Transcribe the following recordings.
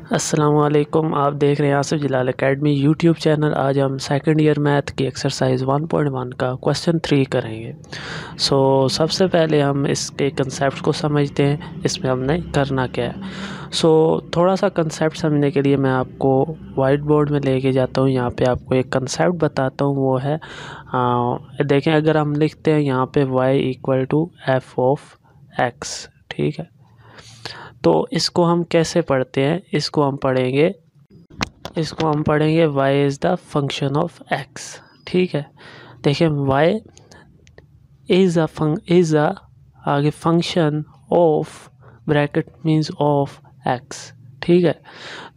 अस्सलामुअलैकुम, आप देख रहे हैं आसिफ जलाल एकेडमी यूट्यूब चैनल। आज हम सेकंड ईयर मैथ की एक्सरसाइज 1.1 का क्वेश्चन 3 करेंगे। सबसे पहले हम इसके कंसेप्ट को समझते हैं, इसमें हमने करना क्या है। थोड़ा सा कंसेप्ट समझने के लिए मैं आपको वाइट बोर्ड में लेके जाता हूँ। यहाँ पे आपको एक कंसेप्ट बताता हूँ, वो है देखें, अगर हम लिखते हैं यहाँ पे y = f ऑफ x, ठीक है। तो इसको हम कैसे पढ़ते हैं, इसको हम पढ़ेंगे y is the function of x, ठीक है। देखिए y इज़ अ आगे function of bracket means of x, ठीक है।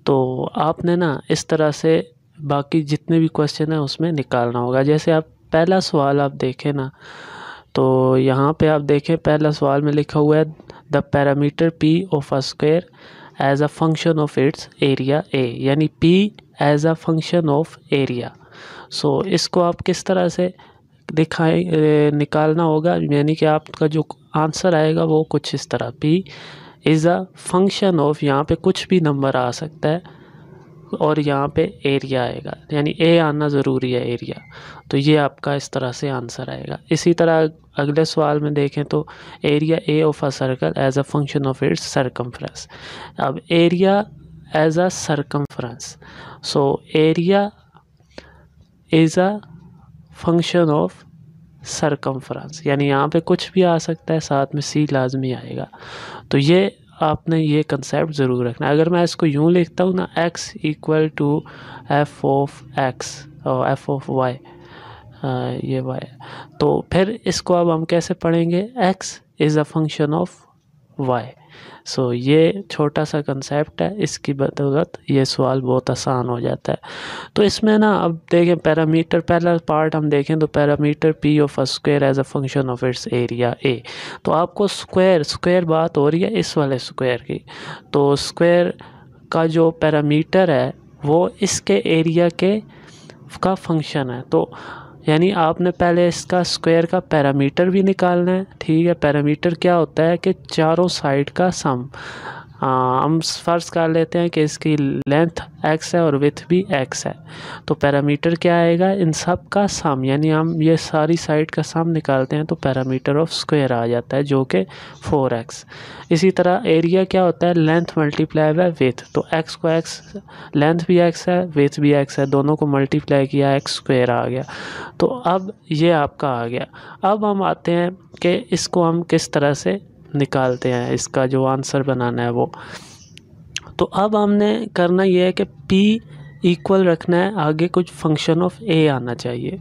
तो आपने ना इस तरह से बाकी जितने भी क्वेश्चन है उसमें निकालना होगा। जैसे आप पहला सवाल आप देखें ना, तो यहाँ पे आप देखें पहला सवाल में लिखा हुआ है the parameter p of a square as a function of its area a, यानी p as a function of area. इसको आप किस तरह से निकालना होगा, यानी कि आपका जो आंसर आएगा वो कुछ इस तरह, p is a function of, यहाँ पे कुछ भी नंबर आ सकता है और यहाँ पे एरिया आएगा, यानी ए आना ज़रूरी है, एरिया। तो ये आपका इस तरह से आंसर आएगा। इसी तरह अगले सवाल में देखें तो area A of a circle as a function of its circumference. अब area as a circumference, area is a function of circumference, यानी यहाँ पे कुछ भी आ सकता है, साथ में सी लाजमी आएगा। तो ये आपने ये कंसेप्ट ज़रूर रखना है। अगर मैं इसको यूँ लिखता हूँ ना, x = f ऑफ x और f ऑफ y, ये y, तो फिर इसको अब हम कैसे पढ़ेंगे, x is a function of y। ये छोटा सा कंसेप्ट है, इसकी बदौलत ये सवाल बहुत आसान हो जाता है। तो इसमें ना अब देखें पैरामीटर, पहला पार्ट हम देखें तो parameter p of a square as a function of its area a। तो आपको स्क्वायर बात हो रही है इस वाले स्क्वायर की, तो स्क्वायर का जो पैरामीटर है वो इसके एरिया का फंक्शन है। तो यानी आपने पहले इसका स्क्वायर का पैरामीटर भी निकालना है, ठीक है। पैरामीटर क्या होता है कि चारों साइड का सम। हम फर्ज कर लेते हैं कि इसकी लेंथ x है और विड्थ भी x है, तो पैरामीटर क्या आएगा, इन सब का सम, यानी हम ये सारी साइड का सम निकालते हैं तो पैरामीटर ऑफ स्क्वायर आ जाता है जो कि 4x। इसी तरह एरिया क्या होता है, लेंथ मल्टीप्लाई बाय विड्थ, तो x को x, लेंथ भी x है, विड्थ भी x है, दोनों को मल्टीप्लाई किया x² आ गया। तो अब ये आपका आ गया। अब हम आते हैं कि इसको हम किस तरह से निकालते हैं, इसका जो आंसर बनाना है वो। तो अब हमने करना ये है कि p इक्वल रखना है, आगे कुछ फंक्शन ऑफ a आना चाहिए।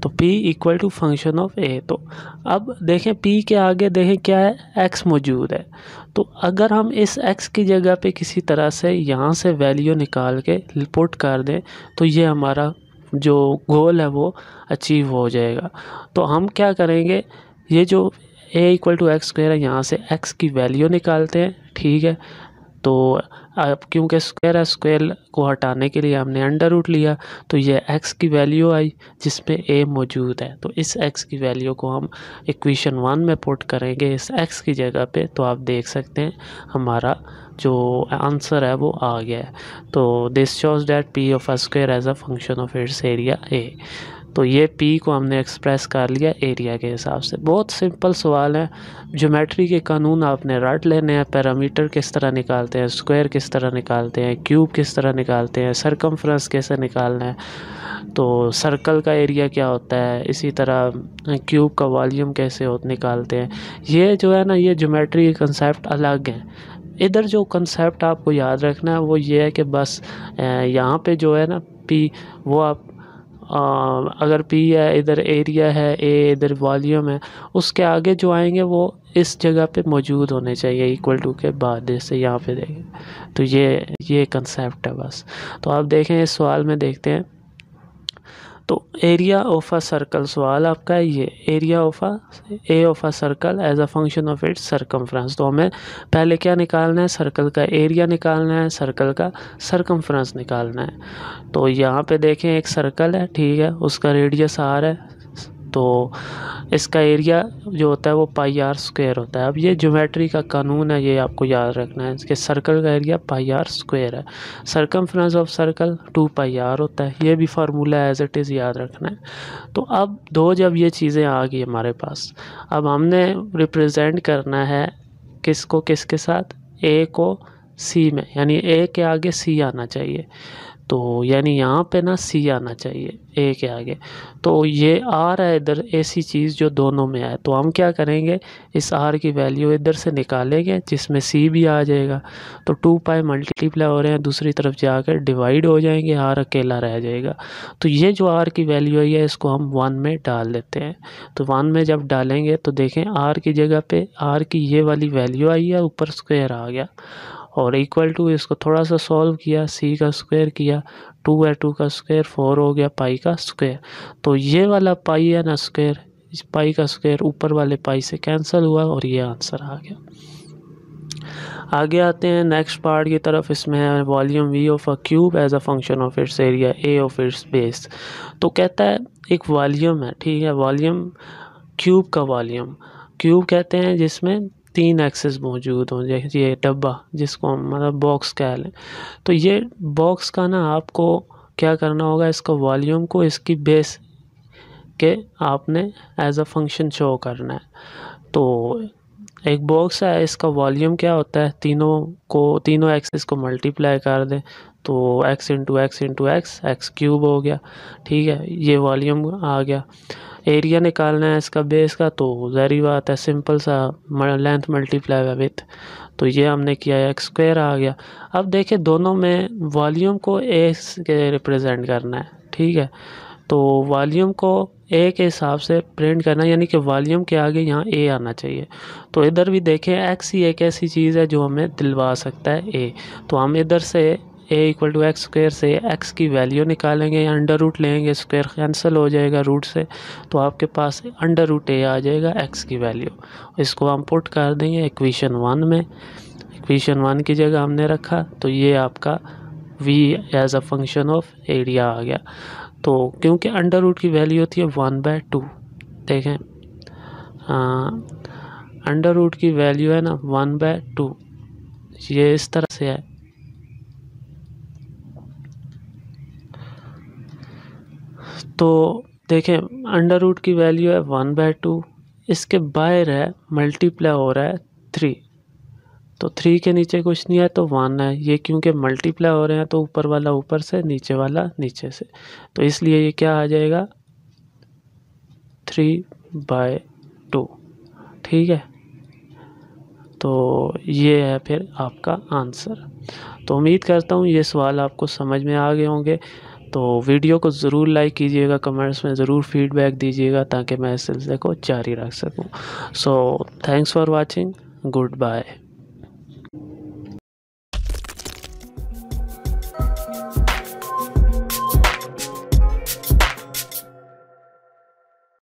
तो p = फंक्शन ऑफ a। तो अब देखें p के आगे देखें क्या है, x मौजूद है। तो अगर हम इस x की जगह पे किसी तरह से यहाँ से वैल्यू निकाल के पुट कर दें तो ये हमारा जो गोल है वो अचीव हो जाएगा। तो हम क्या करेंगे, ये जो a = x² है, यहाँ से x की वैल्यू निकालते हैं, ठीक है। तो अब क्योंकि स्क्वायर है, स्क्वायर को हटाने के लिए हमने अंडर रूट लिया, तो ये x की वैल्यू आई जिसमें a मौजूद है। तो इस x की वैल्यू को हम इक्वेशन 1 में पुट करेंगे इस x की जगह पे, तो आप देख सकते हैं हमारा जो आंसर है वो आ गया है। तो this shows that p of a square as a function of its area a। तो ये p को हमने एक्सप्रेस कर लिया एरिया के हिसाब से। बहुत सिंपल सवाल है, ज्योमेट्री के कानून आपने रट लेने हैं। पैरामीटर किस तरह निकालते हैं, स्क्वायर किस तरह निकालते हैं, क्यूब किस तरह निकालते हैं, सरकमफ्रेंस कैसे निकालना है, तो सर्कल का एरिया क्या होता है, इसी तरह क्यूब का वॉल्यूम कैसे निकालते हैं। ये जो है ना, ये ज्योमेट्री के कंसेप्ट अलग हैं। इधर जो कंसेप्ट आपको याद रखना है वो ये है कि बस यहाँ पे जो है ना p, वो आप अगर p है, इधर एरिया है a, इधर वॉल्यूम है, उसके आगे जो आएंगे वो इस जगह पे मौजूद होने चाहिए इक्वल टू के बाद, जैसे यहाँ पे देखें। तो ये कंसेप्ट है बस। तो आप देखें इस सवाल में देखते हैं, तो एरिया ऑफ अ सर्कल सवाल आपका है, ये area of A of a circle as a function of its circumference. तो हमें पहले क्या निकालना है, सर्कल का एरिया निकालना है, सर्कल का सरकमफ्रेंस निकालना है। तो यहाँ पे देखें एक सर्कल है, ठीक है, उसका रेडियस r है, तो इसका एरिया जो होता है वो पाई आर स्क्वायर होता है। अब ये ज्योमेट्री का कानून है, ये आपको याद रखना है। इसके सर्कल का एरिया पाई आर स्क्वायर है, circumference of circle 2 pi r होता है। ये भी फार्मूला एज इट इज़ याद रखना है। तो अब जब ये चीज़ें आ गई हमारे पास, अब हमने रिप्रेजेंट करना है किसको किसके साथ, ए को सी में, यानी ए के आगे सी आना चाहिए। तो यानी यहाँ पे ना सी आना चाहिए ए के आगे। तो ये आर है इधर ऐसी चीज़ जो दोनों में है, तो हम क्या करेंगे, इस आर की वैल्यू इधर से निकालेंगे जिसमें सी भी आ जाएगा। तो 2 पाई मल्टीप्लाई हो रहे हैं, दूसरी तरफ जाकर डिवाइड हो जाएंगे, आर अकेला रह जाएगा। तो ये जो आर की वैल्यू आई है इसको हम 1 में डाल देते हैं। तो 1 में जब डालेंगे तो देखें आर की जगह पे आर की ये वाली वैल्यू आई है, ऊपर स्क्वायर आ गया, और इक्वल टू इसको थोड़ा सा सॉल्व किया, सी का स्क्वायर किया, 2 है 2 का स्क्वायर 4 हो गया, पाई का स्क्वायर। तो ये वाला पाई है ना स्क्वायर, इस पाई का स्क्वायर ऊपर वाले पाई से कैंसिल हुआ और ये आंसर आ गया। आगे आते हैं नेक्स्ट पार्ट की तरफ। इसमें है volume V of a cube as a function of its area A of its base. तो कहता है एक वॉल्यूम है, ठीक है, वॉल्यूम क्यूब का वॉल्यूम, क्यूब कहते हैं जिसमें 3 एक्सेस मौजूद हों, जैसे ये डब्बा जिसको हम मतलब बॉक्स कह लें। तो ये बॉक्स का ना आपको क्या करना होगा, इसका वॉल्यूम को इसकी बेस के आपने एज अ फंक्शन शो करना है। तो एक बॉक्स है, इसका वॉल्यूम क्या होता है, तीनों एक्सेस को मल्टीप्लाई कर दें तो x into x into x x cube हो गया, ठीक है, ये वॉल्यूम आ गया। एरिया निकालना है इसका बेस का, तो ज़ाहिर बात है सिंपल सा लेंथ मल्टीप्लाई विथ, तो ये हमने किया है, एक्स स्क्वायर आ गया। अब देखें दोनों में वॉल्यूम को ए के रिप्रेजेंट करना है, ठीक है, तो वॉल्यूम को ए के हिसाब से प्रिंट करना, यानी कि वॉल्यूम के आगे यहाँ ए आना चाहिए। तो इधर भी देखें एक्स ही एक ऐसी चीज़ है जो हमें दिलवा सकता है ए। तो हम इधर से ए इक्वल टू एक्स स्क्वायर से एक्स की वैल्यू निकालेंगे, या अंडर रूट लेंगे, स्क्वायर कैंसिल हो जाएगा रूट से, तो आपके पास अंडर रूट ए आ जाएगा एक्स की वैल्यू। इसको हम पुट कर देंगे इक्वेशन 1 में, इक्वेशन 1 की जगह हमने रखा, तो ये आपका v as a function of area आ गया। तो क्योंकि अंडर रूट की वैल्यू होती है 1/2, देखें अंडर रूट की वैल्यू है ना 1/2, ये इस तरह से है। तो देखें अंडर रूट की वैल्यू है 1/2, इसके बाहर है मल्टीप्लाई हो रहा है 3, तो 3 के नीचे कुछ नहीं है तो 1 है। ये क्योंकि मल्टीप्लाई हो रहे हैं तो ऊपर वाला ऊपर से, नीचे वाला नीचे से, तो इसलिए ये क्या आ जाएगा 3/2, ठीक है। तो ये है फिर आपका आंसर। तो उम्मीद करता हूँ ये सवाल आपको समझ में आ गए होंगे। तो वीडियो को ज़रूर लाइक कीजिएगा, कमेंट्स में ज़रूर फीडबैक दीजिएगा ताकि मैं इस सिलसिले को जारी रख सकूँ। So thanks for watching, good bye.